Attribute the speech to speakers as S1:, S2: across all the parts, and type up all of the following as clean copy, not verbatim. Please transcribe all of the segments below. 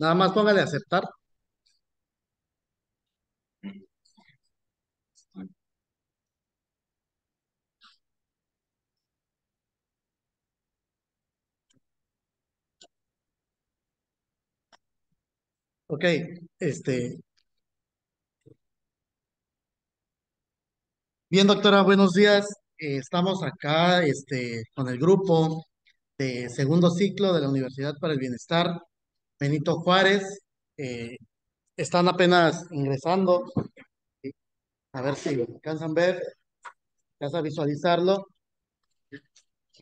S1: Nada más póngale a aceptar. Ok, este, bien, doctora, buenos días. Estamos acá, con el grupo de segundo ciclo de la Universidad para el Bienestar, Benito Juárez. Eh, Están apenas ingresando. A ver si alcanzan a ver, alcanzan a visualizarlo.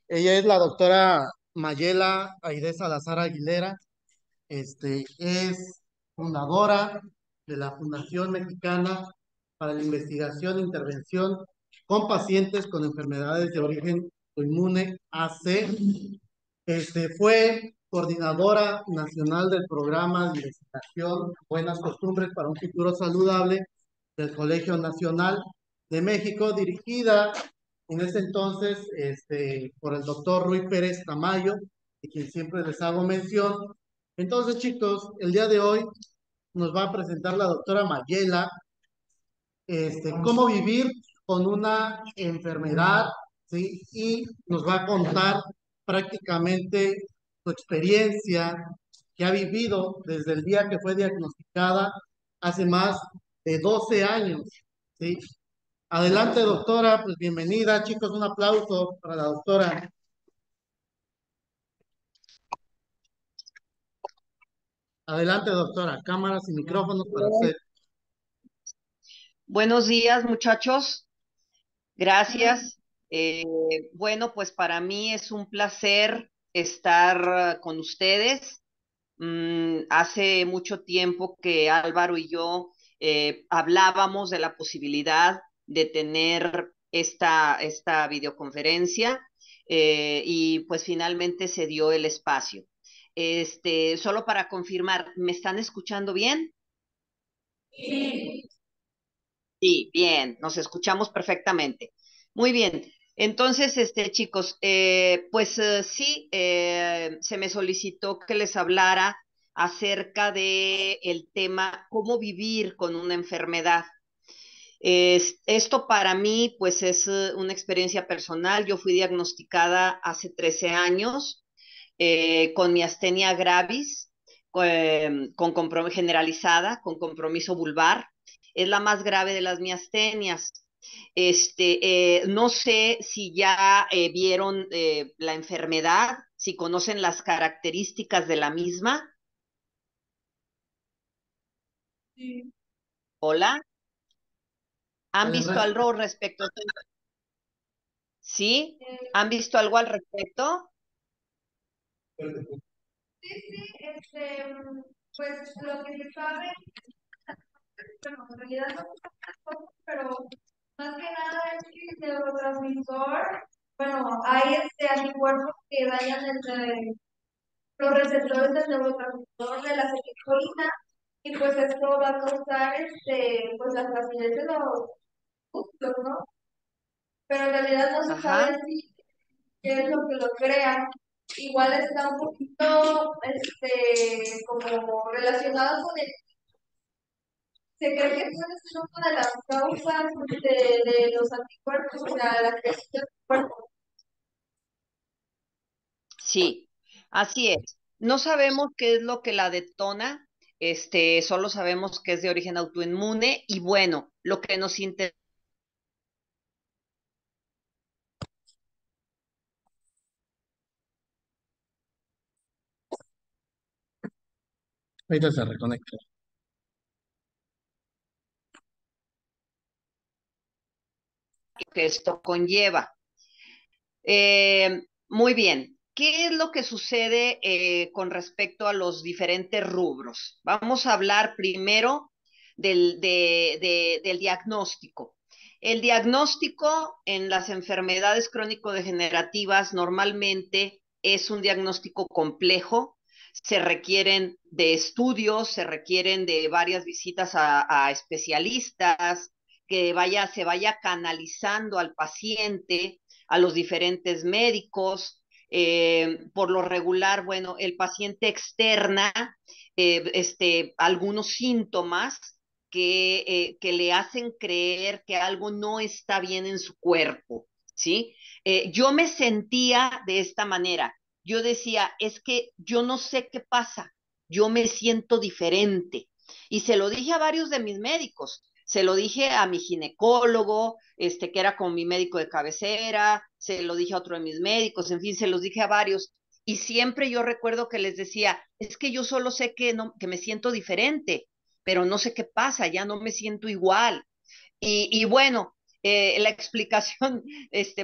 S1: Ella es la doctora Mayela Aide Salazar Aguilera. Es fundadora de la Fundación Mexicana para la Investigación e Intervención con pacientes con enfermedades de origen inmune AC. Fue coordinadora nacional del programa de investigación Buenas Costumbres para un Futuro Saludable del Colegio Nacional de México, dirigida en ese entonces por el doctor Rui Pérez Tamayo, de quien siempre les hago mención. Entonces, chicos, el día de hoy nos va a presentar la doctora Mayela, cómo vivir con una enfermedad, ¿sí? Y nos va a contar prácticamente su experiencia que ha vivido desde el día que fue diagnosticada hace más de 12 años, ¿sí? Adelante, doctora, pues bienvenida, chicos, un aplauso para la doctora. Adelante, doctora, cámaras y micrófonos para usted.
S2: Buenos días, muchachos. Gracias. Eh, bueno, pues para mí es un placer estar con ustedes. Hace mucho tiempo que Álvaro y yo hablábamos de la posibilidad de tener esta videoconferencia y pues finalmente se dio el espacio. Solo para confirmar, ¿me están escuchando bien? Sí, bien, nos escuchamos perfectamente. Muy bien. Entonces, chicos, sí, se me solicitó que les hablara acerca de el tema cómo vivir con una enfermedad. Esto para mí, pues, es una experiencia personal. Yo fui diagnosticada hace 13 años con miastenia gravis, generalizada, con compromiso vulvar. Es la más grave de las miastenias. No sé si ya vieron la enfermedad, si conocen las características de la misma. Hola, ¿han visto
S1: Adelante.
S2: algo respecto a esto? ¿Sí? ¿Han visto algo al respecto?
S3: Pues lo que se sabe, bueno, en realidad no se sabe poco, pero más que nada es que el neurotransmisor, bueno, hay anticuerpos que dañan los receptores del neurotransmisor de la acetilcolina y pues esto va a causar pues la flacidez de los músculos, ¿no? Pero en realidad no se
S2: Ajá,
S3: sabe si qué es lo que lo crea. Igual está un poquito como relacionado con el. Se cree que puede ser una de las causas de los anticuerpos, o sea, la creación de anticuerpos.
S2: sí, así es. No sabemos qué es lo que la detona, solo sabemos que es de origen autoinmune y bueno, lo que nos interesa.
S1: Ahorita se reconecta.
S2: Que esto conlleva. Muy bien. ¿Qué es lo que sucede con respecto a los diferentes rubros? Vamos a hablar primero del diagnóstico. El diagnóstico en las enfermedades crónico-degenerativas normalmente es un diagnóstico complejo. Se requieren de estudios, se requieren de varias visitas a especialistas, se vaya canalizando al paciente a los diferentes médicos. Por lo regular, bueno, el paciente externa algunos síntomas que le hacen creer que algo no está bien en su cuerpo, ¿sí? Yo me sentía de esta manera. Yo decía, es que yo no sé qué pasa, yo me siento diferente. Y se lo dije a varios de mis médicos. Se lo dije a mi ginecólogo, que era con mi médico de cabecera, se lo dije a otro de mis médicos, en fin, se los dije a varios. Y siempre yo recuerdo que les decía, es que yo solo sé que, no, que me siento diferente, pero no sé qué pasa, ya no me siento igual. Y bueno, la explicación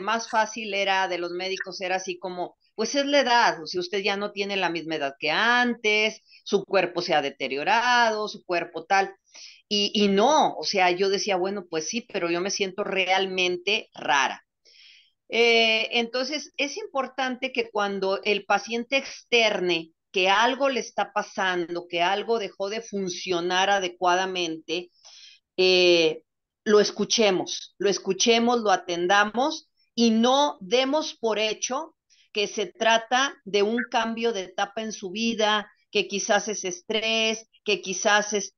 S2: más fácil era de los médicos, era así como, pues es la edad, o sea, usted ya no tiene la misma edad que antes, su cuerpo se ha deteriorado, su cuerpo tal. Y no, o sea, yo decía, bueno, pues sí, pero yo me siento realmente rara. Entonces, es importante que cuando el paciente externe que algo le está pasando, que algo dejó de funcionar adecuadamente, eh, lo escuchemos, lo atendamos y no demos por hecho que se trata de un cambio de etapa en su vida, que quizás es estrés, que quizás es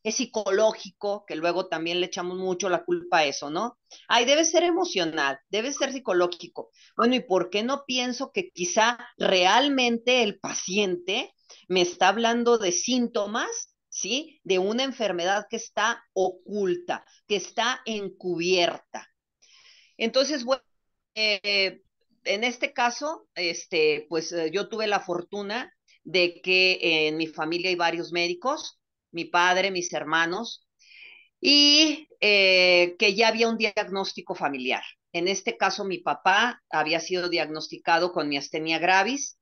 S2: psicológico, que luego también le echamos mucho la culpa a eso, ¿no? Ay, debe ser emocional, debe ser psicológico. Bueno, ¿y por qué no pienso que quizá realmente el paciente me está hablando de síntomas, ¿sí? De una enfermedad que está oculta, que está encubierta. Entonces, bueno, eh, en este caso, pues yo tuve la fortuna de que en mi familia hay varios médicos, mi padre, mis hermanos, y que ya había un diagnóstico familiar. En este caso, mi papá había sido diagnosticado con miastenia gravis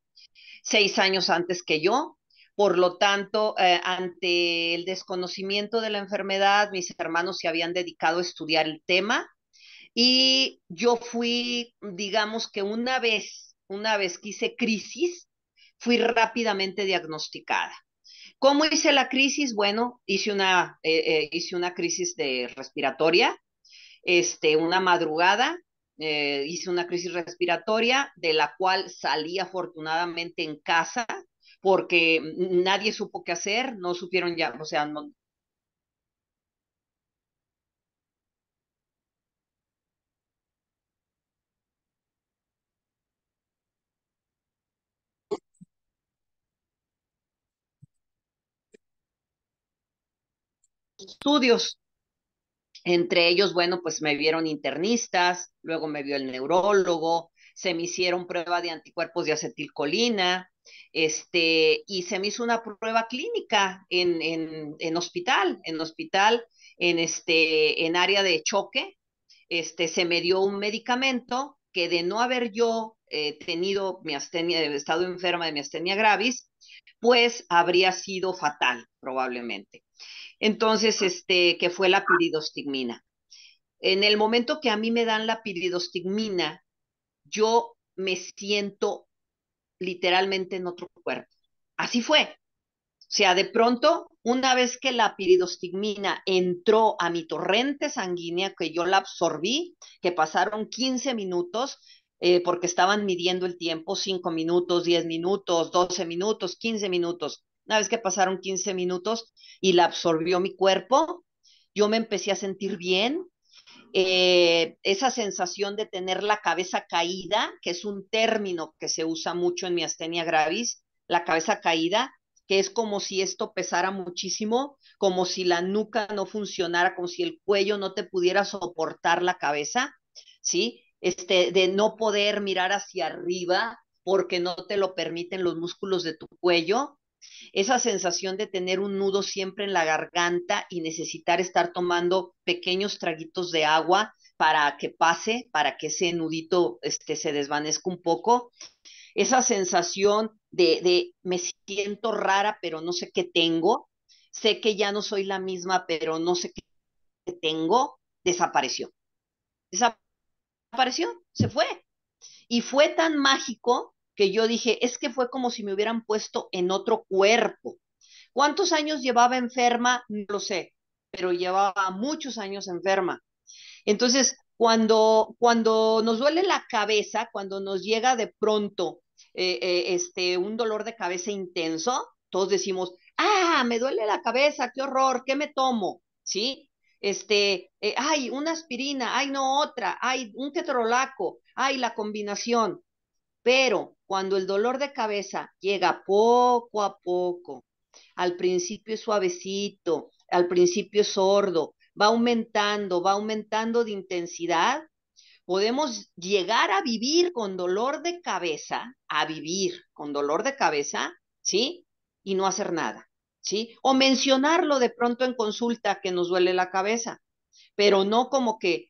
S2: 6 años antes que yo. Por lo tanto, ante el desconocimiento de la enfermedad, mis hermanos se habían dedicado a estudiar el tema y yo fui, digamos que una vez que hice crisis, fui rápidamente diagnosticada. ¿Cómo hice la crisis? Bueno, hice una crisis de respiratoria, una madrugada, hice una crisis respiratoria de la cual salí afortunadamente en casa porque nadie supo qué hacer, no supieron ya, o sea, no, estudios. Entre ellos, bueno, pues me vieron internistas, luego me vio el neurólogo, se me hicieron prueba de anticuerpos de acetilcolina, y se me hizo una prueba clínica en hospital, en área de choque, se me dio un medicamento que de no haber yo tenido miastenia, estado enferma de miastenia gravis, pues habría sido fatal, probablemente. Entonces, que fue la piridostigmina. En el momento que a mí me dan la piridostigmina, yo me siento literalmente en otro cuerpo. Así fue. O sea, de pronto, una vez que la piridostigmina entró a mi torrente sanguínea, que yo la absorbí, que pasaron 15 minutos, porque estaban midiendo el tiempo, 5 minutos, 10 minutos, 12 minutos, 15 minutos. Una vez que pasaron 15 minutos y la absorbió mi cuerpo, yo me empecé a sentir bien, esa sensación de tener la cabeza caída, que es un término que se usa mucho en miastenia gravis, la cabeza caída, que es como si esto pesara muchísimo, como si la nuca no funcionara, como si el cuello no te pudiera soportar la cabeza, ¿sí? De no poder mirar hacia arriba porque no te lo permiten los músculos de tu cuello, esa sensación de tener un nudo siempre en la garganta y necesitar estar tomando pequeños traguitos de agua para que pase, para que ese nudito se desvanezca un poco, esa sensación de me siento rara, pero no sé qué tengo, sé que ya no soy la misma, pero no sé qué tengo, desapareció. Desapareció, se fue. Y fue tan mágico que yo dije, es que fue como si me hubieran puesto en otro cuerpo. ¿Cuántos años llevaba enferma? No lo sé, pero llevaba muchos años enferma. Entonces, Cuando nos duele la cabeza, cuando nos llega de pronto un dolor de cabeza intenso, todos decimos, ah, me duele la cabeza, qué horror, ¿qué me tomo? ¿Sí? Ay, una aspirina, ay, no, otra, ay, un ketorolaco, ay, la combinación. Pero cuando el dolor de cabeza llega poco a poco, al principio es suavecito, al principio es sordo, va aumentando de intensidad, podemos llegar a vivir con dolor de cabeza, a vivir con dolor de cabeza, ¿sí? Y no hacer nada, ¿sí? O mencionarlo de pronto en consulta que nos duele la cabeza, pero no como que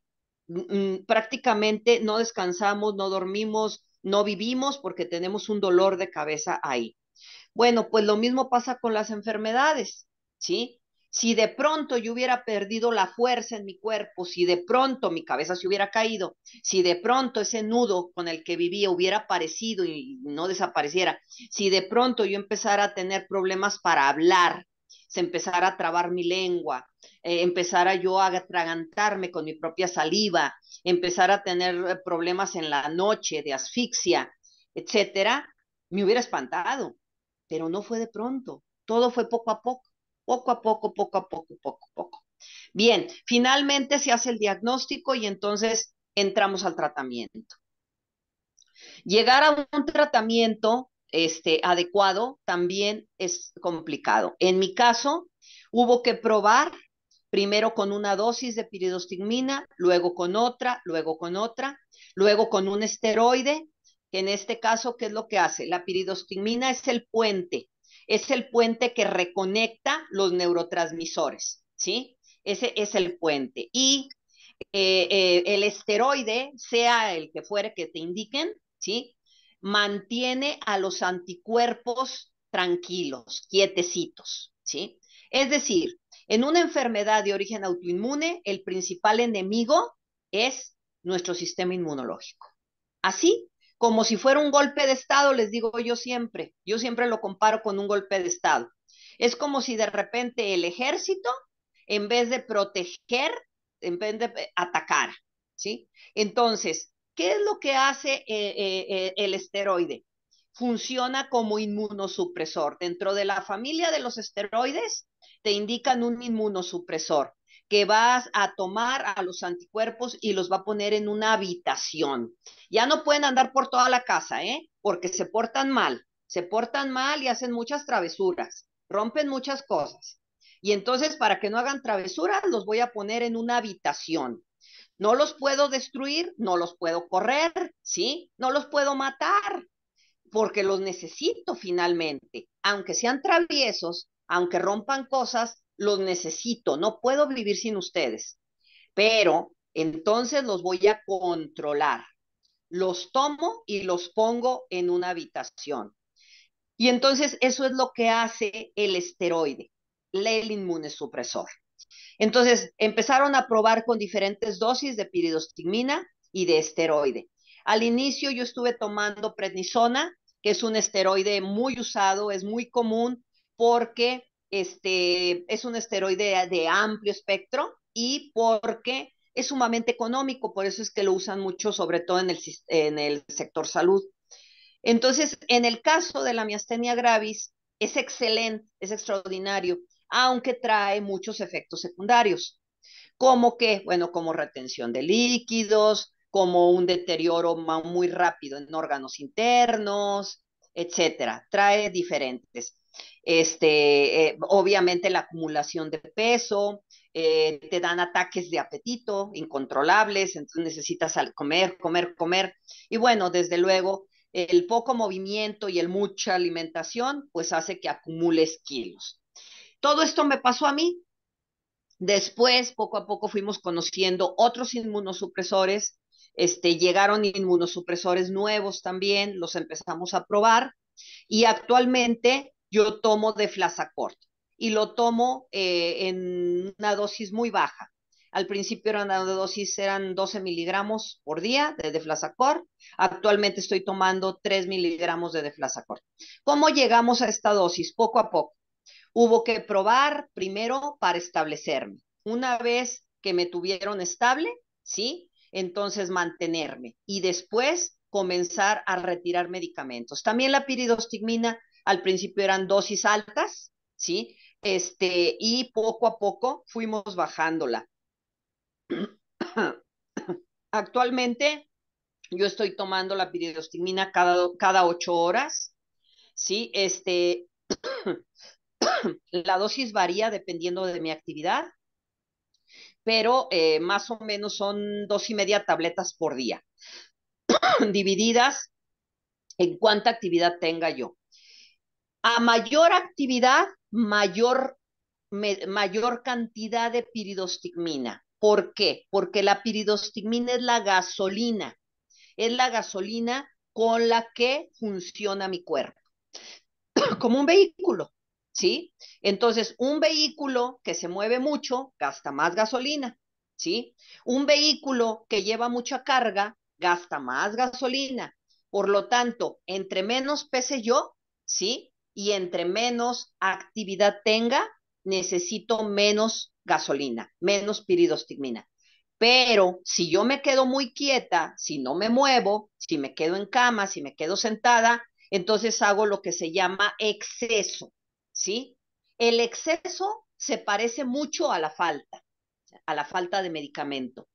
S2: prácticamente no descansamos, no dormimos, no vivimos porque tenemos un dolor de cabeza ahí. Bueno, pues lo mismo pasa con las enfermedades, ¿sí? Si de pronto yo hubiera perdido la fuerza en mi cuerpo, si de pronto mi cabeza se hubiera caído, si de pronto ese nudo con el que vivía hubiera aparecido y no desapareciera, si de pronto yo empezara a tener problemas para hablar, se empezara a trabar mi lengua, empezara yo a atragantarme con mi propia saliva, empezara a tener problemas en la noche de asfixia, etcétera, me hubiera espantado, pero no fue de pronto, todo fue poco a poco, poco a poco, poco a poco, poco a poco. Bien, finalmente se hace el diagnóstico y entonces entramos al tratamiento. Llegar a un tratamiento adecuado también es complicado. En mi caso, hubo que probar primero con una dosis de piridostigmina, luego con otra, luego con un esteroide, que en este caso, ¿qué es lo que hace? La piridostigmina es el puente que reconecta los neurotransmisores, ¿sí? Ese es el puente. Y el esteroide, sea el que fuere que te indiquen, ¿sí? Mantiene a los anticuerpos tranquilos, quietecitos, ¿sí? Es decir, en una enfermedad de origen autoinmune, el principal enemigo es nuestro sistema inmunológico. Así como si fuera un golpe de estado, les digo yo siempre lo comparo con un golpe de estado. Es como si de repente el ejército, en vez de proteger, en vez de atacar, ¿sí? Entonces, ¿qué es lo que hace el esteroide? Funciona como inmunosupresor. Dentro de la familia de los esteroides, te indican un inmunosupresor que vas a tomar a los anticuerpos y los va a poner en una habitación. Ya no pueden andar por toda la casa, ¿eh? Porque se portan mal y hacen muchas travesuras, rompen muchas cosas. Y entonces, para que no hagan travesuras, los voy a poner en una habitación. No los puedo destruir, no los puedo correr, ¿sí? No los puedo matar, porque los necesito finalmente. Aunque sean traviesos, aunque rompan cosas, los necesito. No puedo vivir sin ustedes. Pero entonces los voy a controlar. Los tomo y los pongo en una habitación. Y entonces eso es lo que hace el esteroide, el inmunosupresor. Entonces empezaron a probar con diferentes dosis de piridostigmina y de esteroide. Al inicio yo estuve tomando prednisona, que es un esteroide muy usado, es muy común porque es un esteroide de amplio espectro y porque es sumamente económico, por eso es que lo usan mucho, sobre todo en el sector salud. Entonces, en el caso de la miastenia gravis, es excelente, es extraordinario, aunque trae muchos efectos secundarios, como que, bueno, como retención de líquidos, como un deterioro muy rápido en órganos internos, etcétera. Trae diferentes. Obviamente la acumulación de peso, te dan ataques de apetito incontrolables, entonces necesitas comer, comer, comer. Y bueno, desde luego, el poco movimiento y el mucha alimentación, pues hace que acumules kilos. Todo esto me pasó a mí. Después, poco a poco, fuimos conociendo otros inmunosupresores. Llegaron inmunosupresores nuevos también, los empezamos a probar. Y actualmente yo tomo Deflazacort y lo tomo en una dosis muy baja. Al principio eran 12 miligramos por día de Deflazacort. Actualmente estoy tomando 3 miligramos de Deflazacort. ¿Cómo llegamos a esta dosis? Poco a poco. Hubo que probar primero para establecerme. Una vez que me tuvieron estable, ¿sí? entonces mantenerme y después comenzar a retirar medicamentos. También la piridostigmina al principio eran dosis altas, ¿sí? Y poco a poco fuimos bajándola. Actualmente yo estoy tomando la piridostigmina cada 8 horas, ¿sí? La dosis varía dependiendo de mi actividad, pero más o menos son 2,5 tabletas por día, divididas en cuánta actividad tenga yo. A mayor actividad, mayor cantidad de piridostigmina. ¿Por qué? Porque la piridostigmina es la gasolina con la que funciona mi cuerpo, como un vehículo, ¿sí? Entonces, un vehículo que se mueve mucho gasta más gasolina, ¿sí? Un vehículo que lleva mucha carga gasta más gasolina. Por lo tanto, entre menos pese yo, ¿sí? Y entre menos actividad tenga, necesito menos gasolina, menos piridostigmina. Pero si yo me quedo muy quieta, si no me muevo, si me quedo en cama, si me quedo sentada, entonces hago lo que se llama exceso, ¿sí? El exceso se parece mucho a la falta de medicamento.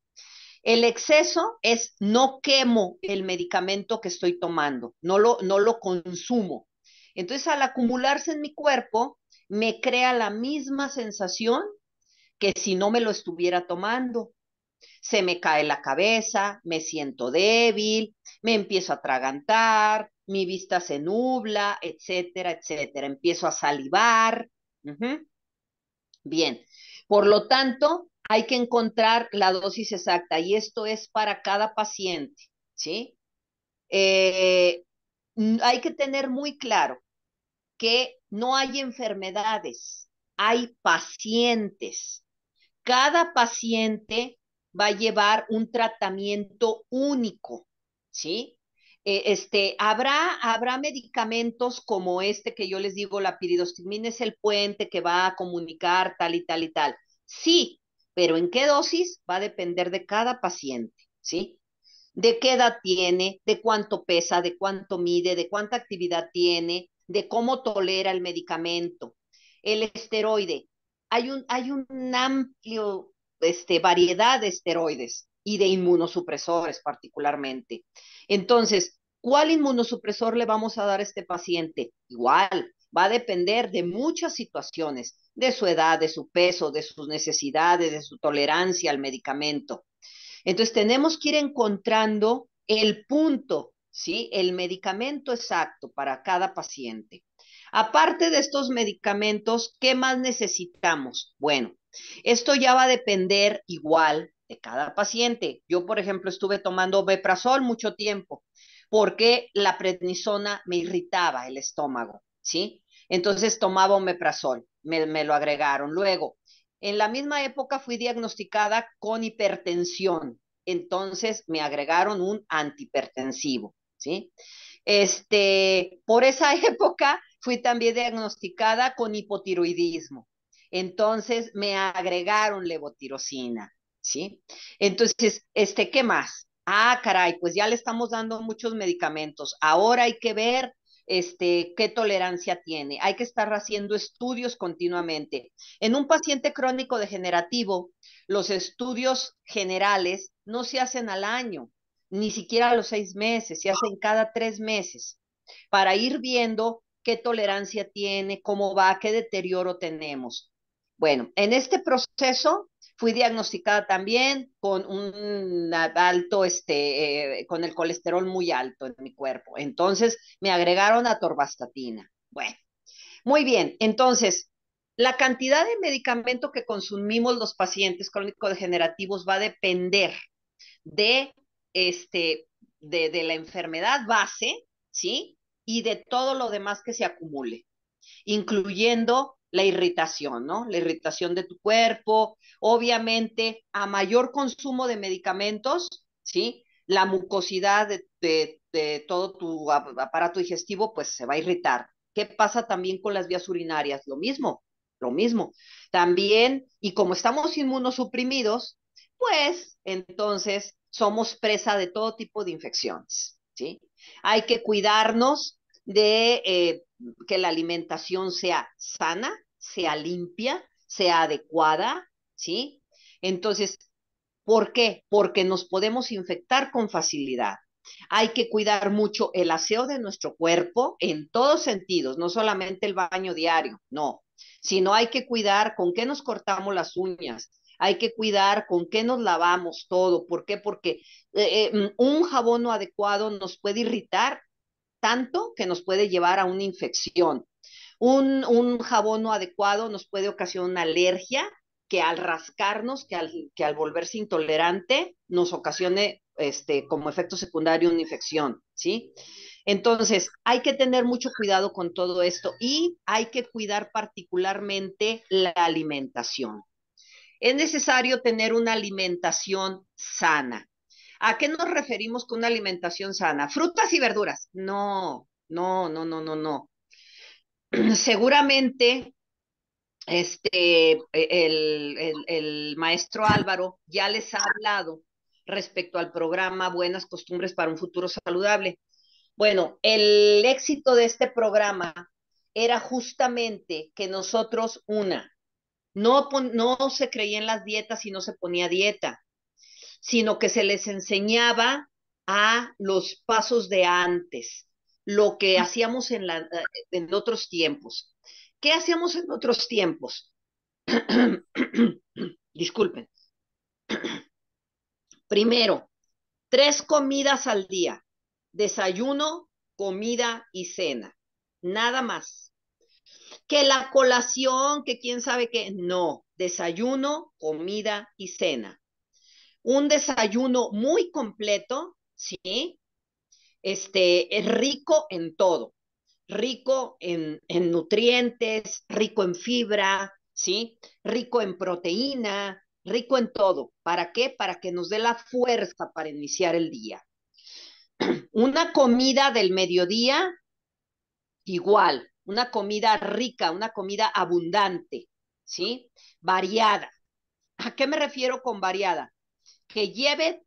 S2: El exceso es no quemo el medicamento que estoy tomando, no lo consumo. Entonces, al acumularse en mi cuerpo, me crea la misma sensación que si no me lo estuviera tomando. Se me cae la cabeza, me siento débil, me empiezo a atragantar, mi vista se nubla, etcétera, etcétera. Empiezo a salivar. Uh-huh. Bien, por lo tanto, hay que encontrar la dosis exacta y esto es para cada paciente, ¿sí? Eh, hay que tener muy claro que no hay enfermedades, hay pacientes. Cada paciente va a llevar un tratamiento único, ¿sí? Habrá medicamentos como este que yo les digo, la piridostigmina es el puente que va a comunicar tal y tal y tal. Sí, pero ¿en qué dosis? Va a depender de cada paciente, ¿sí? De qué edad tiene, de cuánto pesa, de cuánto mide, de cuánta actividad tiene, de cómo tolera el medicamento. El esteroide, hay un amplio variedad de esteroides y de inmunosupresores particularmente. Entonces, ¿cuál inmunosupresor le vamos a dar a este paciente? Igual, va a depender de muchas situaciones, de su edad, de su peso, de sus necesidades, de su tolerancia al medicamento. Entonces tenemos que ir encontrando el punto, ¿sí? El medicamento exacto para cada paciente. Aparte de estos medicamentos, ¿qué más necesitamos? Bueno, esto ya va a depender igual de cada paciente. Yo, por ejemplo, estuve tomando omeprazol mucho tiempo porque la prednisona me irritaba el estómago, ¿sí? Entonces tomaba omeprazol, me lo agregaron. Luego, en la misma época fui diagnosticada con hipertensión, entonces me agregaron un antihipertensivo, ¿sí? Por esa época fui también diagnosticada con hipotiroidismo, entonces me agregaron levotirosina, ¿sí? Entonces, ¿qué más? Ah, caray, pues ya le estamos dando muchos medicamentos. Ahora hay que ver qué tolerancia tiene. Hay que estar haciendo estudios continuamente. En un paciente crónico degenerativo, los estudios generales no se hacen al año, ni siquiera a los 6 meses, se hacen cada 3 meses, para ir viendo qué tolerancia tiene, cómo va, qué deterioro tenemos. Bueno, en este proceso fui diagnosticada también con un alto, con el colesterol muy alto en mi cuerpo. Entonces me agregaron atorvastatina. Bueno, muy bien. Entonces, la cantidad de medicamento que consumimos los pacientes crónico-degenerativos va a depender de, de la enfermedad base, ¿sí? Y de todo lo demás que se acumule, incluyendo la irritación, ¿no? La irritación de tu cuerpo, obviamente, a mayor consumo de medicamentos, ¿sí? La mucosidad de todo tu aparato digestivo, pues se va a irritar. ¿Qué pasa también con las vías urinarias? Lo mismo, lo mismo. También, y como estamos inmunosuprimidos, pues entonces somos presa de todo tipo de infecciones, ¿sí? Hay que cuidarnos de que la alimentación sea sana, sea limpia, sea adecuada, ¿sí? Entonces, ¿por qué? Porque nos podemos infectar con facilidad. Hay que cuidar mucho el aseo de nuestro cuerpo en todos sentidos, no solamente el baño diario, no, sino hay que cuidar con qué nos cortamos las uñas, hay que cuidar con qué nos lavamos todo. ¿Por qué? Porque un jabón no adecuado nos puede irritar tanto que nos puede llevar a una infección. Un jabón no adecuado nos puede ocasionar una alergia que al rascarnos, que al volverse intolerante, nos ocasione como efecto secundario una infección, ¿sí? Entonces, hay que tener mucho cuidado con todo esto y hay que cuidar particularmente la alimentación. Es necesario tener una alimentación sana. ¿A qué nos referimos con una alimentación sana? Frutas y verduras. No, no, no, no, no, no. Seguramente el maestro Álvaro ya les ha hablado respecto al programa Buenas Costumbres para un Futuro Saludable. Bueno, el éxito de este programa era justamente que nosotros, no se creía en las dietas y no se ponía dieta, sino que se les enseñaba a los pasos de antes, lo que hacíamos en otros tiempos. ¿Qué hacíamos en otros tiempos? Disculpen. Primero, 3 comidas al día: desayuno, comida y cena. Nada más. Que la colación, que quién sabe qué, no. Desayuno, comida y cena. Un desayuno muy completo, ¿sí? Es rico en todo, rico en nutrientes, rico en fibra, ¿sí? Rico en proteína, rico en todo. ¿Para qué? Para que nos dé la fuerza para iniciar el día. Una comida del mediodía, igual, una comida rica, una comida abundante, ¿sí? Variada. ¿A qué me refiero con variada? Que lleve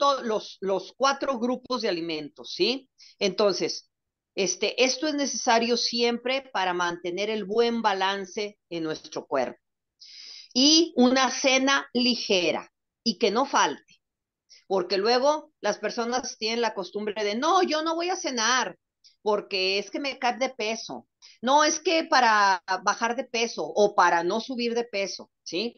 S2: los 4 grupos de alimentos, ¿sí? Entonces, esto es necesario siempre para mantener el buen balance en nuestro cuerpo. Y una cena ligera y que no falte, porque luego las personas tienen la costumbre de, no, yo no voy a cenar porque es que me cae de peso. No, es que para bajar de peso o para no subir de peso, ¿sí?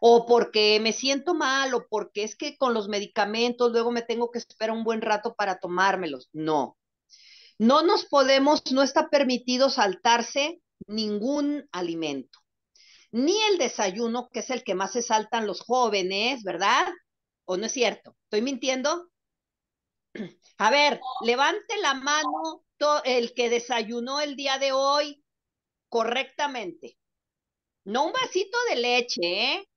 S2: O porque me siento mal, o porque es que con los medicamentos luego me tengo que esperar un buen rato para tomármelos. No, no nos podemos, no está permitido saltarse ningún alimento, ni el desayuno, que es el que más se saltan los jóvenes, ¿verdad? ¿O no es cierto? ¿Estoy mintiendo? A ver, levante la mano el que desayunó el día de hoy correctamente. No un vasito de leche, ¿eh?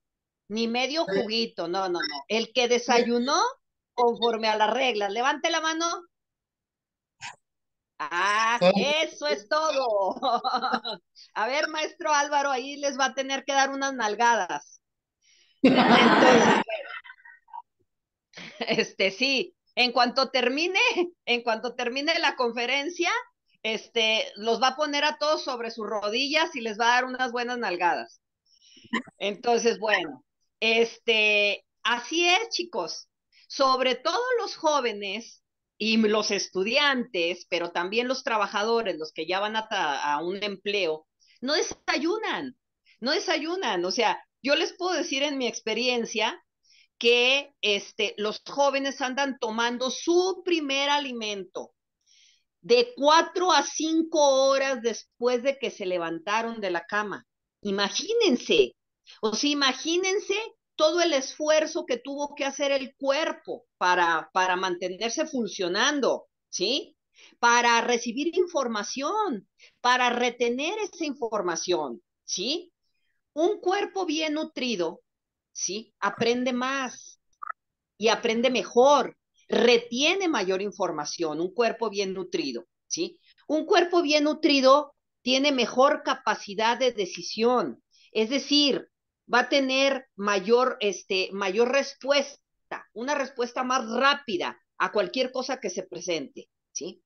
S2: Ni medio juguito, no, no, no. El que desayunó conforme a las reglas. Levante la mano. Ah, eso es todo. A ver, maestro Álvaro, ahí les va a tener que dar unas nalgadas. Entonces, sí, en cuanto termine la conferencia, los va a poner a todos sobre sus rodillas y les va a dar unas buenas nalgadas. Entonces, bueno, así es, chicos. Sobre todo los jóvenes y los estudiantes, pero también los trabajadores, los que ya van a un empleo, no desayunan, no desayunan. O sea, yo les puedo decir en mi experiencia que los jóvenes andan tomando su primer alimento de 4 a 5 horas después de que se levantaron de la cama. Imagínense, o sea, imagínense todo el esfuerzo que tuvo que hacer el cuerpo para mantenerse funcionando, ¿sí? Para recibir información, para retener esa información, ¿sí? Un cuerpo bien nutrido, ¿sí? Aprende más y aprende mejor, retiene mayor información, un cuerpo bien nutrido, ¿sí? Un cuerpo bien nutrido tiene mejor capacidad de decisión, es decir, va a tener mayor respuesta una respuesta más rápida a cualquier cosa que se presente, ¿sí?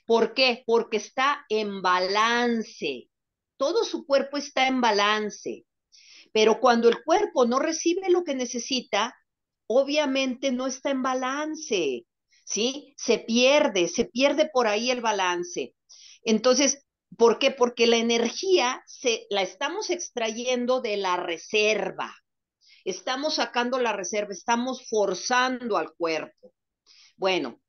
S2: ¿Por qué? Porque está en balance. Todo su cuerpo está en balance. Pero cuando el cuerpo no recibe lo que necesita, obviamente no está en balance, ¿sí? Se pierde por ahí el balance. Entonces, ¿por qué? Porque la energía la estamos extrayendo de la reserva. Estamos sacando la reserva, estamos forzando al cuerpo. Bueno,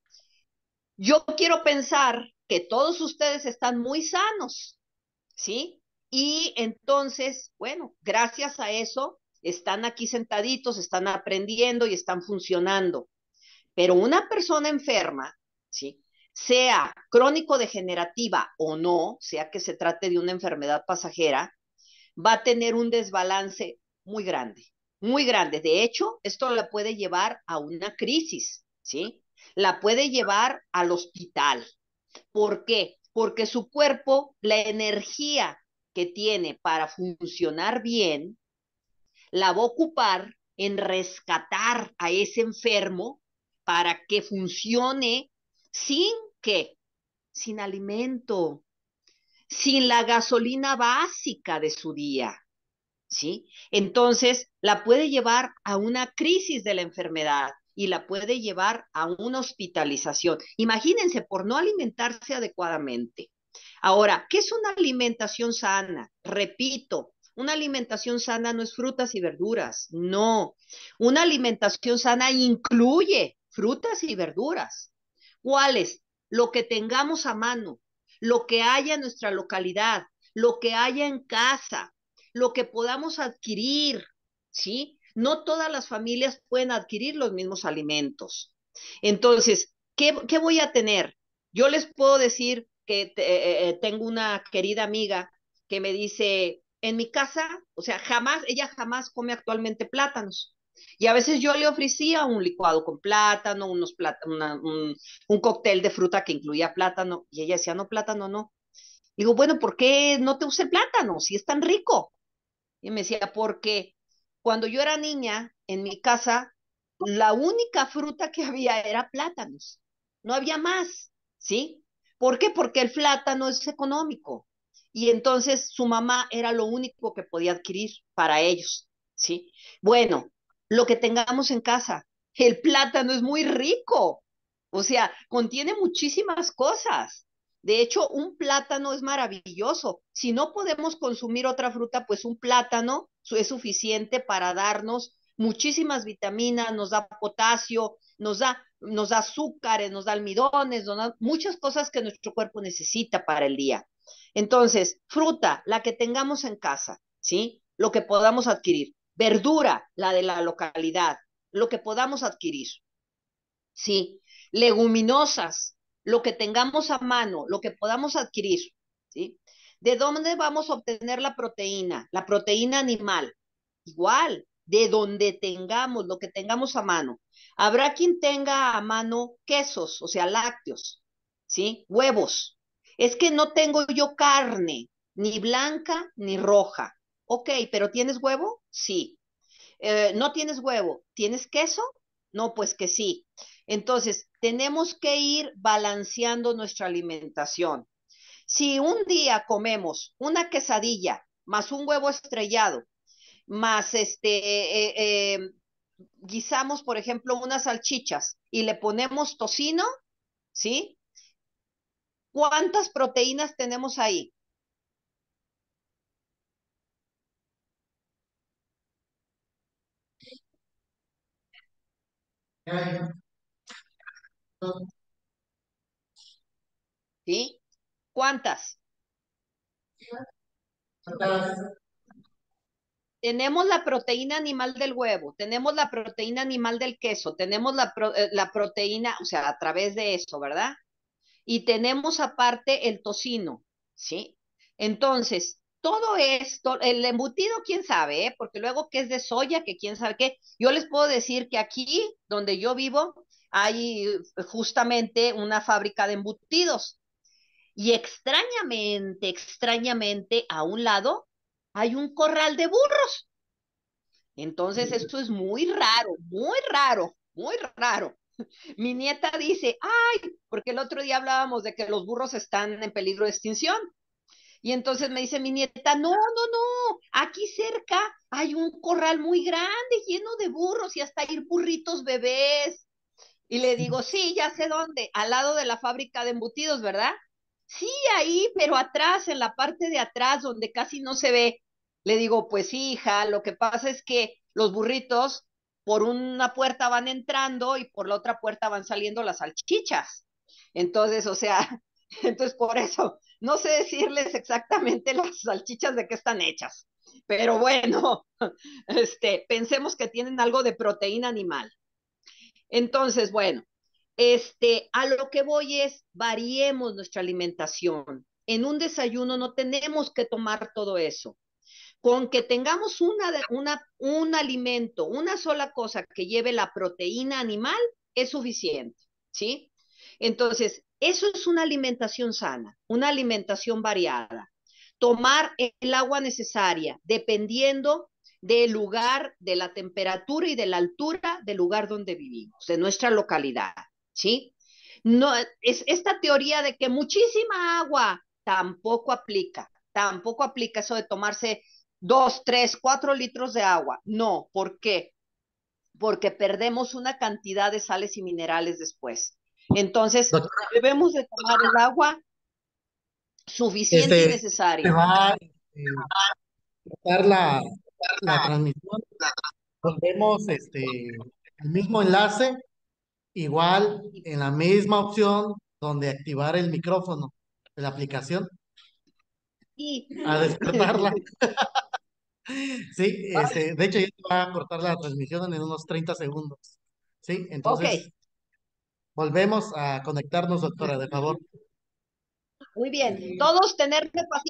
S2: yo quiero pensar que todos ustedes están muy sanos, ¿sí? Y entonces, bueno, gracias a eso, están aquí sentaditos, están aprendiendo y están funcionando. Pero una persona enferma, ¿sí? Sea crónico-degenerativa o no, sea que se trate de una enfermedad pasajera, va a tener un desbalance muy grande, muy grande. De hecho, esto la puede llevar a una crisis, ¿sí? La puede llevar al hospital. ¿Por qué? Porque su cuerpo, la energía que tiene para funcionar bien, la va a ocupar en rescatar a ese enfermo para que funcione sin qué, sin alimento, sin la gasolina básica de su día, ¿sí? Entonces, la puede llevar a una crisis de la enfermedad y la puede llevar a una hospitalización. Imagínense, por no alimentarse adecuadamente. Ahora, ¿qué es una alimentación sana? Repito, una alimentación sana no es frutas y verduras, no. Una alimentación sana incluye frutas y verduras. ¿Cuáles? Lo que tengamos a mano, lo que haya en nuestra localidad, lo que haya en casa, lo que podamos adquirir, ¿sí? No todas las familias pueden adquirir los mismos alimentos. Entonces, ¿qué voy a tener? Yo les puedo decir que tengo una querida amiga que me dice, en mi casa, o sea, ella jamás come actualmente plátanos. Y a veces yo le ofrecía un licuado con plátano, un cóctel de fruta que incluía plátano, y ella decía, no, plátano no. Digo, bueno, ¿por qué no te use el plátano si es tan rico? Y me decía, porque cuando yo era niña, en mi casa, la única fruta que había era plátanos. No había más, ¿sí? ¿Por qué? Porque el plátano es económico. Y entonces su mamá era lo único que podía adquirir para ellos, ¿sí? Bueno, lo que tengamos en casa, el plátano es muy rico. O sea, contiene muchísimas cosas. De hecho, un plátano es maravilloso. Si no podemos consumir otra fruta, pues un plátano es suficiente para darnos muchísimas vitaminas, nos da potasio, nos da azúcares, nos da almidones, nos da muchas cosas que nuestro cuerpo necesita para el día. Entonces, fruta, la que tengamos en casa, ¿sí? Lo que podamos adquirir. Verdura, la de la localidad, lo que podamos adquirir. ¿Sí? Leguminosas, lo que tengamos a mano, lo que podamos adquirir, ¿sí? ¿De dónde vamos a obtener la proteína? La proteína animal, igual, de donde tengamos, lo que tengamos a mano. Habrá quien tenga a mano quesos, o sea, lácteos, ¿sí? Huevos. Es que no tengo yo carne, ni blanca ni roja. Ok, pero ¿tienes huevo? Sí. ¿No tienes huevo? ¿Tienes queso? No, pues que sí. Entonces, tenemos que ir balanceando nuestra alimentación. Si un día comemos una quesadilla más un huevo estrellado, más guisamos, por ejemplo, unas salchichas y le ponemos tocino, ¿sí? ¿Cuántas proteínas tenemos ahí? ¿Sí? ¿Cuántas? Tenemos la proteína animal del huevo, tenemos la proteína animal del queso, tenemos la proteína, o sea, a través de eso, ¿verdad? Y tenemos aparte el tocino, ¿sí? Entonces, todo esto, el embutido, quién sabe, ¿eh? Porque luego que es de soya, que quién sabe qué. Yo les puedo decir que aquí, donde yo vivo, hay justamente una fábrica de embutidos. Y extrañamente, a un lado hay un corral de burros. Entonces, esto es muy raro, muy raro. muy raro. Mi nieta dice, ay, porque el otro día hablábamos de que los burros están en peligro de extinción. Y entonces me dice mi nieta, no, no, no, aquí cerca hay un corral muy grande, lleno de burros y hasta hay burritos bebés. Y le digo, sí, ya sé dónde, al lado de la fábrica de embutidos, ¿verdad? Sí, ahí, pero atrás, en la parte de atrás, donde casi no se ve. Le digo, pues sí, hija, lo que pasa es que los burritos por una puerta van entrando y por la otra puerta van saliendo las salchichas. Entonces, o sea, entonces por eso, no sé decirles exactamente las salchichas de qué están hechas, pero bueno, pensemos que tienen algo de proteína animal. Entonces, bueno, a lo que voy es, variemos nuestra alimentación. En un desayuno no tenemos que tomar todo eso. Con que tengamos un alimento, una sola cosa que lleve la proteína animal, es suficiente, ¿sí? Entonces, eso es una alimentación sana, una alimentación variada. Tomar el agua necesaria, dependiendo del lugar, de la temperatura y de la altura del lugar donde vivimos, de nuestra localidad, ¿sí? No, es esta teoría de que muchísima agua tampoco aplica eso de tomarse 2, 3, 4 litros de agua. No, ¿por qué? Porque perdemos una cantidad de sales y minerales después. Entonces,
S1: Doctora,
S2: debemos de tomar el agua suficiente y
S1: se
S2: necesaria.
S1: va a cortar la transmisión. Volvemos el mismo enlace, igual en la misma opción donde activar el micrófono de la aplicación,
S2: Y
S1: a despertarla. Sí, de hecho ya se va a cortar la transmisión en unos 30 segundos. Sí,
S2: ok,
S1: entonces volvemos a conectarnos, doctora, de favor.
S2: muy bien. Todos tener paciencia.